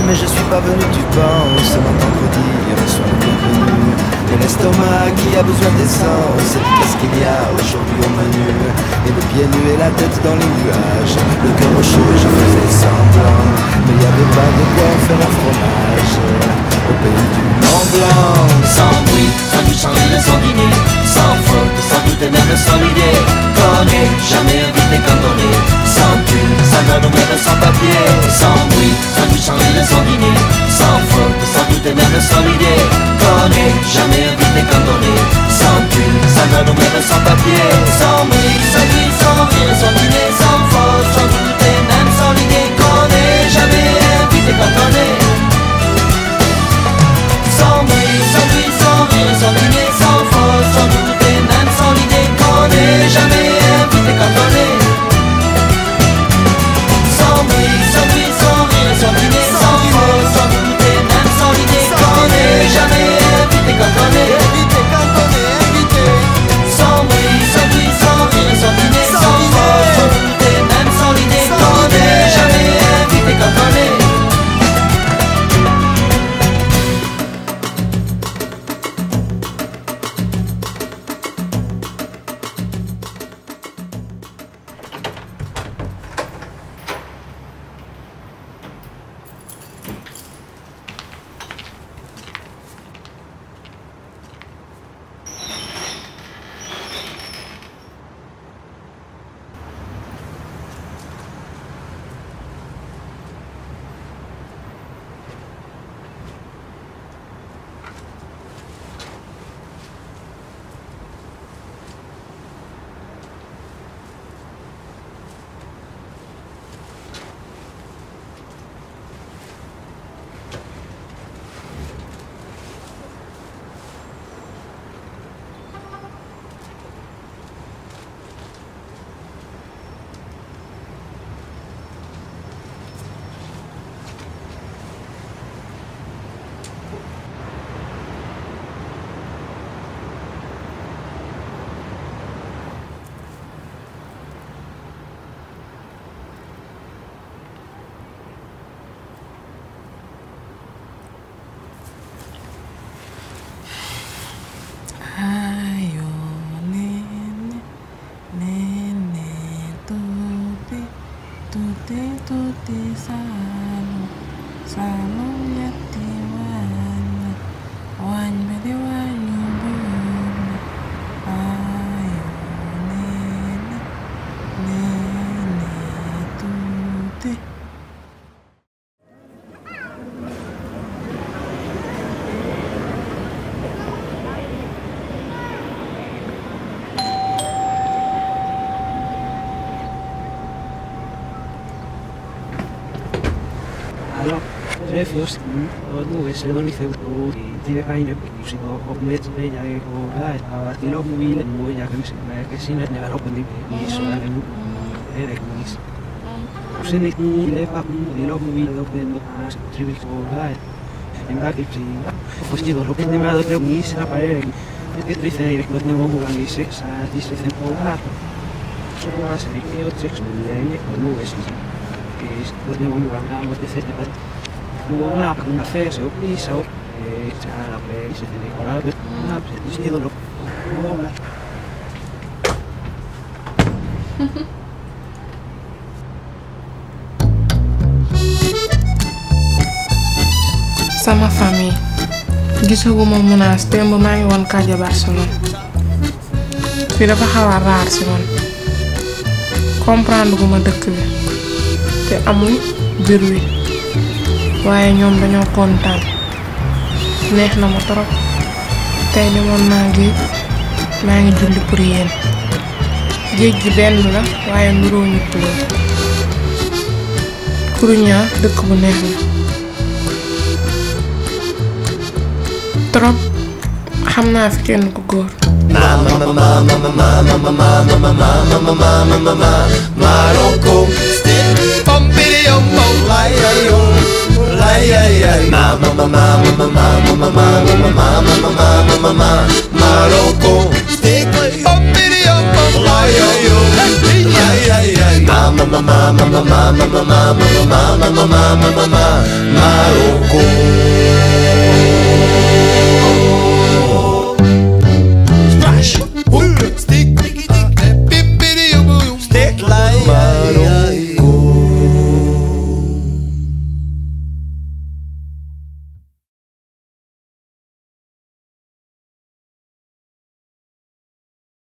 Mais je suis pas venu, tu penses, maintenant pour dire, sois le bienvenu. Et l'estomac qui a besoin d'essence, qu'est-ce qu'il y a aujourd'hui au menu? Et les pieds nus et la tête dans les nuages, le cœur au chaud et je faisais semblant. Mais y avait pas de quoi faire un fromage au pays du Mont Blanc. Sans bruit, sans du sans rire, sans dîner, sans faute, sans doute et même sans idée. Connais, jamais invité quand on est sans thune, sans donne ou même sans papier. Sans bruit, sans du sans rire, sans dîner, sans faute, sans doute et même sans idée. Connais, jamais invité quand on est sans thune, sans donne ou même sans papier. Sans bruit, sans rire, sans dîner, sans faute, sans doute et même sans idée. Connais, jamais invité quand on est sans bruit, sans rire, sans dîner, sans faute, sans doute et même sans l'idée qu'on n'est jamais invité quand on est sans bruit, sans rire, sans dîner, sans faute, sans doute et même sans l'idée qu'on n'est jamais invité quand on est invité quand on est invité sans bruit, sans rire, sans dîner, sans faute, sans doute et même sans l'idée qu'on n'est jamais invité quand on est. Refus nu se non ife tie kaine sino opmet meja eko la tilo muile muja que sinne ne ropendi iso la nu erek nis sinne le pa tilo muile opendo as tribis la en la que pues digo lo que me ha dado nis la pared que trice direct no tengo muy se sa dice temporal solo hace que yo sexo le no es que es no tengo muy ganas de hacer una fe se opisa la fe se tiene coral una se tiene lo sama famille gisaguma menace temb maa ngi woon Kaja Barcelone fi dafa xaw a raar si man comprendre guma dëkk bi te amul bruit waaye ñoom dañoo kontaan neex na ma trop tey demoon naa gi maa ngi julli pour yéen géej gi benn la waaye nuroo ñu couleur Kourouña dëkk bu neex la trop xam naa fi kenn ku góor Maroko Maroko